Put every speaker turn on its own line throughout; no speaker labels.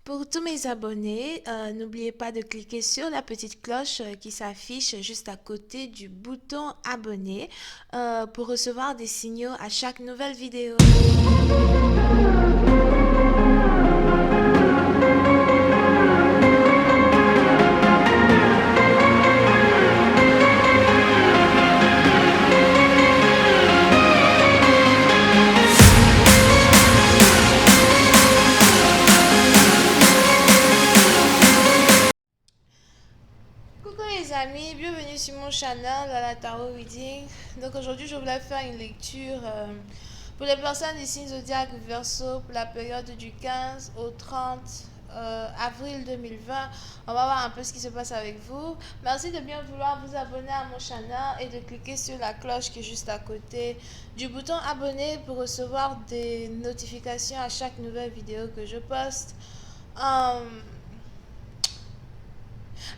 Pour tous mes abonnés, n'oubliez pas de cliquer sur la petite cloche qui s'affiche juste à côté du bouton abonner pour recevoir des signaux à chaque nouvelle vidéo. Coucou les amis, bienvenue sur mon channel à la Tarot Reading. Donc aujourd'hui je voulais faire une lecture pour les personnes du signe zodiaque Verseau pour la période du 15 au 30 avril 2020. On va voir un peu ce qui se passe avec vous. Merci de bien vouloir vous abonner à mon channel et de cliquer sur la cloche qui est juste à côté du bouton abonner pour recevoir des notifications à chaque nouvelle vidéo que je poste.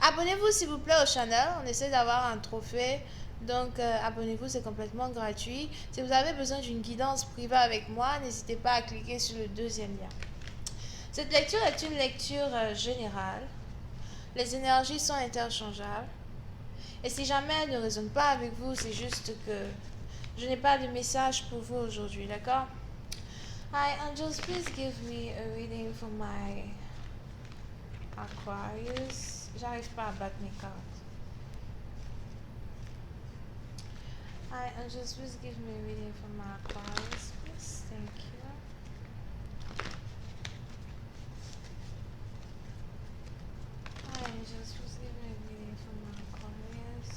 Abonnez-vous s'il vous plaît au channel, on essaie d'avoir un trophée, donc abonnez-vous, c'est complètement gratuit. Si vous avez besoin d'une guidance privée avec moi, n'hésitez pas à cliquer sur le deuxième lien. Cette lecture est une lecture générale, les énergies sont interchangeables, et si jamais elle ne résonne pas avec vous, c'est juste que je n'ai pas de message pour vous aujourd'hui, d'accord? Hi angels, please give me a reading for my Aquarius. J'arrive pas à battre mes cartes. Hi angels, please give me a reading for my Aquarius, please. Thank you. Hi angels, please give me a reading for my Aquarius.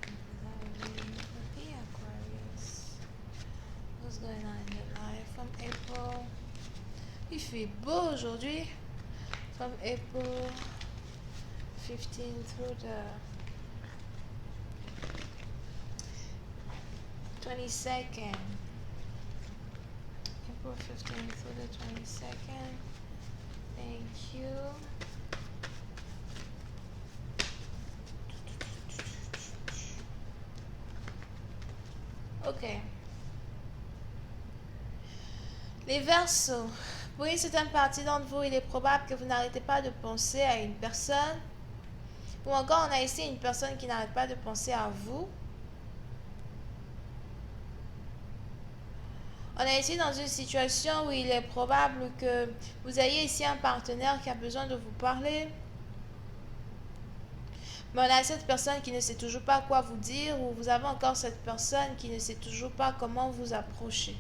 Is that a reading for the Aquarius? What's going on in your life from April? Il fait beau aujourd'hui. From April 15 through the 22nd. April 15th through the 22nd. Thank you. Ok. Les Verseaux. Pour une certaine partie d'entre vous, il est probable que vous n'arrêtez pas de penser à une personne. Ou encore, on a ici une personne qui n'arrête pas de penser à vous. On est ici dans une situation où il est probable que vous ayez ici un partenaire qui a besoin de vous parler. Mais on a cette personne qui ne sait toujours pas quoi vous dire, ou vous avez encore cette personne qui ne sait toujours pas comment vous approcher.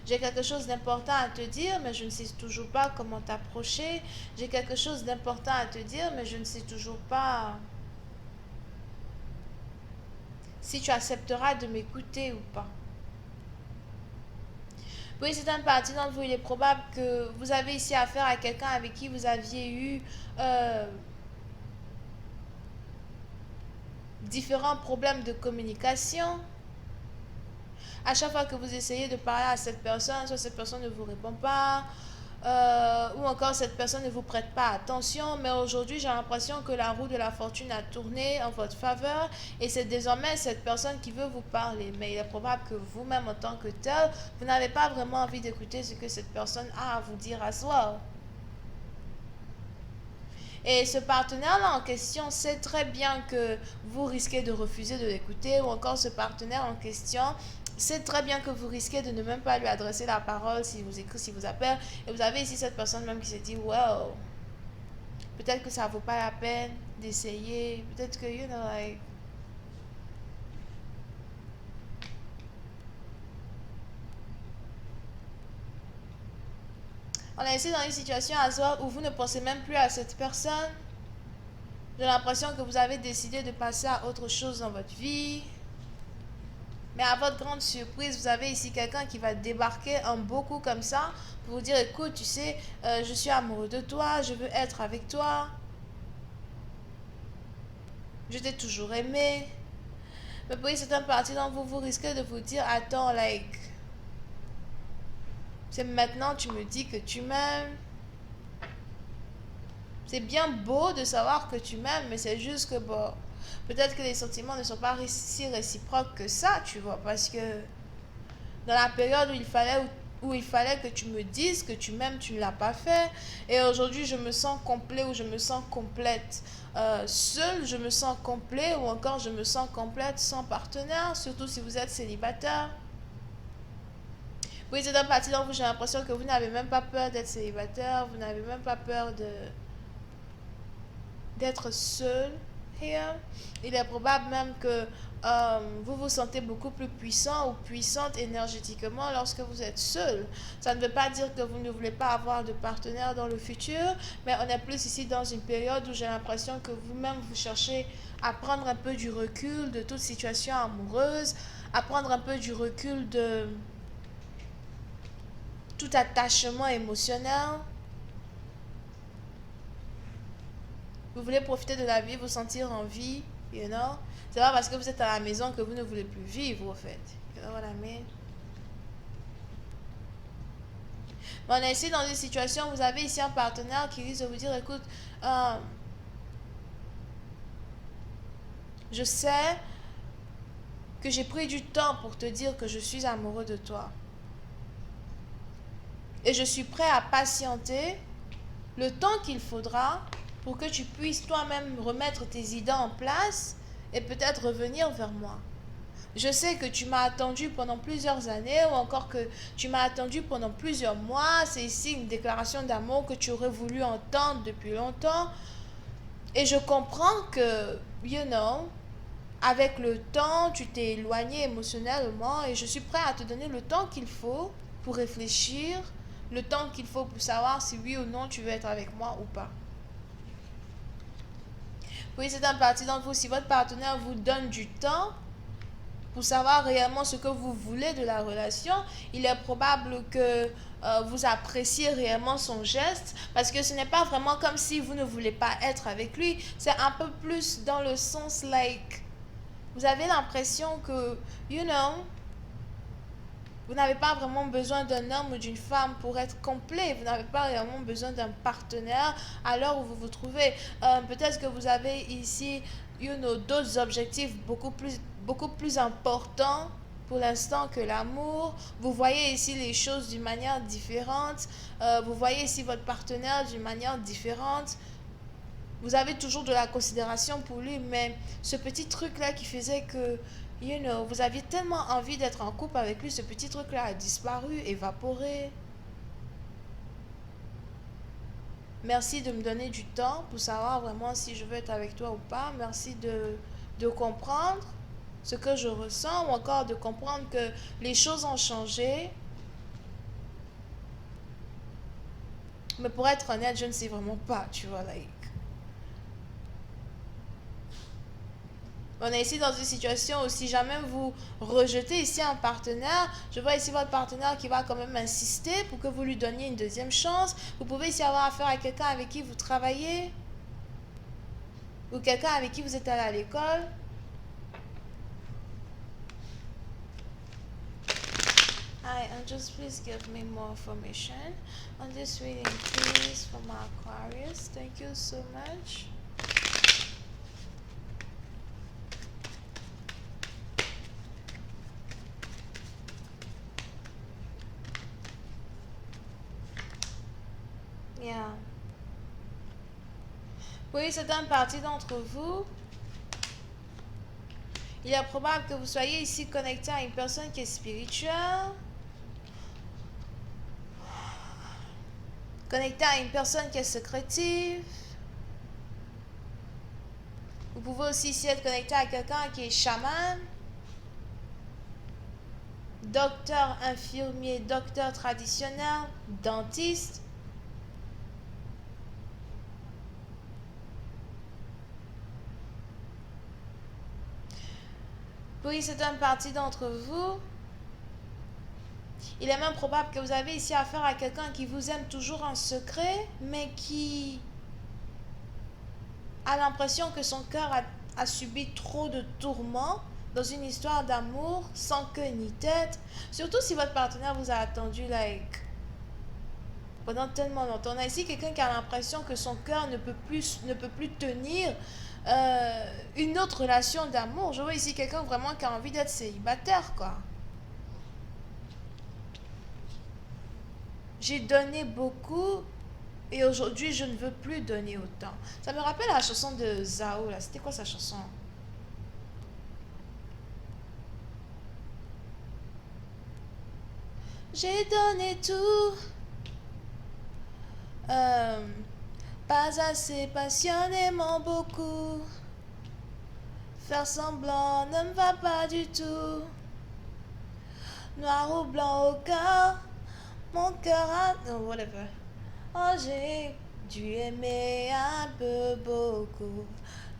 J'ai quelque chose d'important à te dire, mais je ne sais toujours pas comment t'approcher. J'ai quelque chose d'important à te dire, mais je ne sais toujours pas si tu accepteras de m'écouter ou pas. Oui, c'est une partie d'entre vous, il est probable que vous avez ici affaire à quelqu'un avec qui vous aviez eu différents problèmes de communication. À chaque fois que vous essayez de parler à cette personne, soit cette personne ne vous répond pas, ou encore cette personne ne vous prête pas attention. Mais aujourd'hui, j'ai l'impression que la roue de la fortune a tourné en votre faveur et c'est désormais cette personne qui veut vous parler. Mais il est probable que vous-même, en tant que tel, vous n'avez pas vraiment envie d'écouter ce que cette personne a à vous dire à soi. Et ce partenaire-là en question sait très bien que vous risquez de refuser de l'écouter, ou encore ce partenaire en question sait très bien que vous risquez de ne même pas lui adresser la parole si vous écrit, si vous appelle. Et vous avez ici cette personne même qui se dit, wow, peut-être que ça vaut pas la peine d'essayer. Peut-être que, you know, like, on est ici dans une situation à soi où vous ne pensez même plus à cette personne. J'ai l'impression que vous avez décidé de passer à autre chose dans votre vie. Mais à votre grande surprise, vous avez ici quelqu'un qui va débarquer un beau coup comme ça pour vous dire, écoute, tu sais, je suis amoureux de toi, je veux être avec toi. Je t'ai toujours aimé. Mais pour une certaine partie d'entre vous, vous risquez de vous dire, attends, like, c'est maintenant tu me dis que tu m'aimes. C'est bien beau de savoir que tu m'aimes, mais c'est juste que, bon, peut-être que les sentiments ne sont pas si réciproques que ça, tu vois, parce que Dans la période où il fallait que tu me dises que tu m'aimes, tu ne l'as pas fait. Et aujourd'hui, je me sens complet ou je me sens complète seule, je me sens complet ou encore je me sens complète sans partenaire, surtout si vous êtes célibataire. Oui, c'est un parti d'entre vous, j'ai l'impression que vous n'avez même pas peur d'être célibataire, vous n'avez même pas peur d'être seul. Here. Il est probable même que vous vous sentez beaucoup plus puissant ou puissante énergétiquement lorsque vous êtes seul. Ça ne veut pas dire que vous ne voulez pas avoir de partenaire dans le futur, mais on est plus ici dans une période où j'ai l'impression que vous-même vous cherchez à prendre un peu du recul de toute situation amoureuse, à prendre un peu du recul de tout attachement émotionnel. Vous voulez profiter de la vie, vous sentir en vie, you know. C'est pas parce que vous êtes à la maison que vous ne voulez plus vivre, au fait. You know what I mean? On est ici dans une situation où vous avez ici un partenaire qui risque de vous dire, écoute, je sais que j'ai pris du temps pour te dire que je suis amoureux de toi. Et je suis prêt à patienter le temps qu'il faudra pour que tu puisses toi-même remettre tes idées en place et peut-être revenir vers moi. Je sais que tu m'as attendu pendant plusieurs années ou encore que tu m'as attendu pendant plusieurs mois. C'est ici une déclaration d'amour que tu aurais voulu entendre depuis longtemps. Et je comprends que, you know, avec le temps, tu t'es éloigné émotionnellement et je suis prêt à te donner le temps qu'il faut pour réfléchir, le temps qu'il faut pour savoir si oui ou non tu veux être avec moi ou pas. Oui, c'est un parti d'entre vous. Si votre partenaire vous donne du temps pour savoir réellement ce que vous voulez de la relation, il est probable que vous appréciez réellement son geste parce que ce n'est pas vraiment comme si vous ne voulez pas être avec lui. C'est un peu plus dans le sens like, vous avez l'impression que, you know, vous n'avez pas vraiment besoin d'un homme ou d'une femme pour être complet. Vous n'avez pas vraiment besoin d'un partenaire à l'heure où vous vous trouvez. Peut-être que vous avez ici, you know, d'autres objectifs beaucoup plus importants pour l'instant que l'amour. Vous voyez ici les choses d'une manière différente. Vous voyez ici votre partenaire d'une manière différente. Vous avez toujours de la considération pour lui, mais ce petit truc-là qui faisait que, you know, vous aviez tellement envie d'être en couple avec lui, ce petit truc-là a disparu, évaporé. Merci de me donner du temps pour savoir vraiment si je veux être avec toi ou pas. Merci de comprendre ce que je ressens ou encore de comprendre que les choses ont changé. Mais pour être honnête, je ne sais vraiment pas, tu vois, like. On est ici dans une situation où si jamais vous rejetez ici un partenaire, je vois ici votre partenaire qui va quand même insister pour que vous lui donniez une deuxième chance. Vous pouvez ici avoir affaire à quelqu'un avec qui vous travaillez ou quelqu'un avec qui vous êtes allé à l'école. Hi, and just please give me more information on this reading, please, for my Aquarius. Thank you so much. Yeah. Oui, c'est une partie d'entre vous. Il est probable que vous soyez ici connecté à une personne qui est spirituelle. Connecté à une personne qui est secrétive. Vous pouvez aussi ici être connecté à quelqu'un qui est chaman. Docteur infirmier, docteur traditionnel, dentiste. Oui, c'est une partie d'entre vous. Il est même probable que vous avez ici affaire à quelqu'un qui vous aime toujours en secret, mais qui a l'impression que son cœur a subi trop de tourments dans une histoire d'amour sans queue ni tête. Surtout si votre partenaire vous a attendu pendant tellement longtemps. On a ici quelqu'un qui a l'impression que son cœur ne peut plus tenir une autre relation d'amour. Je vois ici quelqu'un vraiment qui a envie d'être célibataire, quoi. J'ai donné beaucoup et aujourd'hui je ne veux plus donner autant. Ça me rappelle la chanson de Zao là. C'était quoi sa chanson? J'ai donné tout. Euh, Pas assez passionnément beaucoup. Faire semblant ne me va pas du tout. Noir ou blanc au cœur, mon cœur a... Non, whatever. Oh, j'ai dû aimer un peu beaucoup.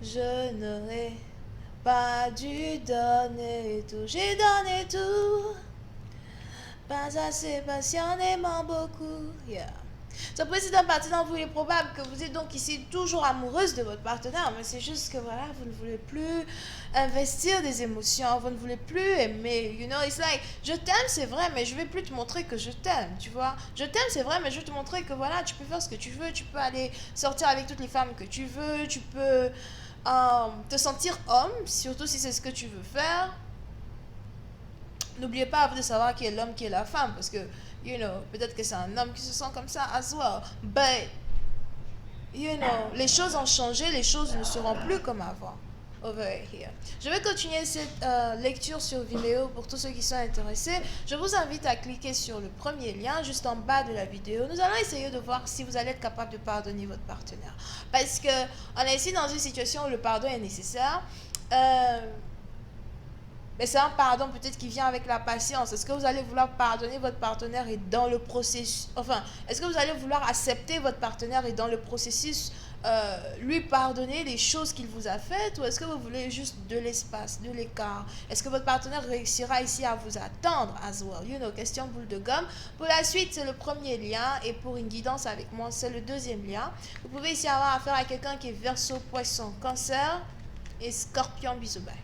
Je n'aurais pas dû donner tout. J'ai donné tout. Pas assez passionnément beaucoup. Yeah. Ça peut être un parti dans vous, il est probable que vous êtes donc ici toujours amoureuse de votre partenaire, mais c'est juste que voilà, vous ne voulez plus investir des émotions, vous ne voulez plus aimer, you know, it's like, je t'aime, c'est vrai, mais je vais plus te montrer que je t'aime, tu vois. Je t'aime, c'est vrai, mais je vais te montrer que voilà, tu peux faire ce que tu veux, tu peux aller sortir avec toutes les femmes que tu veux, tu peux te sentir homme, surtout si c'est ce que tu veux faire. N'oubliez pas de savoir qui est l'homme, qui est la femme, parce que, you know, peut-être que c'est un homme qui se sent comme ça as well. But, you know, les choses ont changé, les choses ne seront plus comme avant. Over here. Je vais continuer cette lecture sur Vimeo pour tous ceux qui sont intéressés. Je vous invite à cliquer sur le premier lien juste en bas de la vidéo. Nous allons essayer de voir si vous allez être capable de pardonner votre partenaire. Parce que on est ici dans une situation où le pardon est nécessaire. Mais c'est un pardon peut-être qui vient avec la patience. Est-ce que vous allez vouloir pardonner votre partenaire et dans le processus... Enfin, est-ce que vous allez vouloir accepter votre partenaire et dans le processus lui pardonner les choses qu'il vous a faites? Ou est-ce que vous voulez juste de l'espace, de l'écart? Est-ce que votre partenaire réussira ici à vous attendre as well? You know, question boule de gomme. Pour la suite, c'est le premier lien. Et pour une guidance avec moi, c'est le deuxième lien. Vous pouvez ici avoir affaire à quelqu'un qui est Verseau, Poisson, Cancer et Scorpion. Bisous, bye.